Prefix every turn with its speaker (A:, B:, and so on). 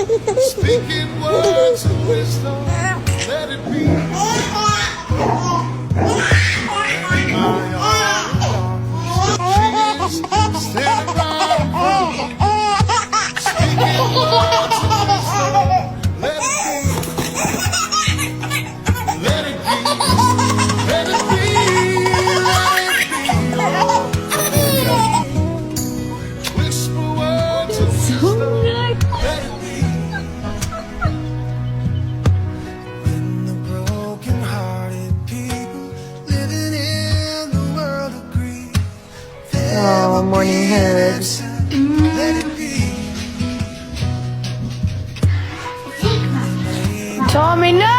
A: Speaking words of wisdom, let it be. She's standing right in front of me. Speaking words of wisdom, let it be. Let it be. Let it be. Whisper words of wisdom, let it be. When the broken-hearted people living in the world agree.
B: Oh, morning hugs.
A: Let it be.
B: Tommy, no!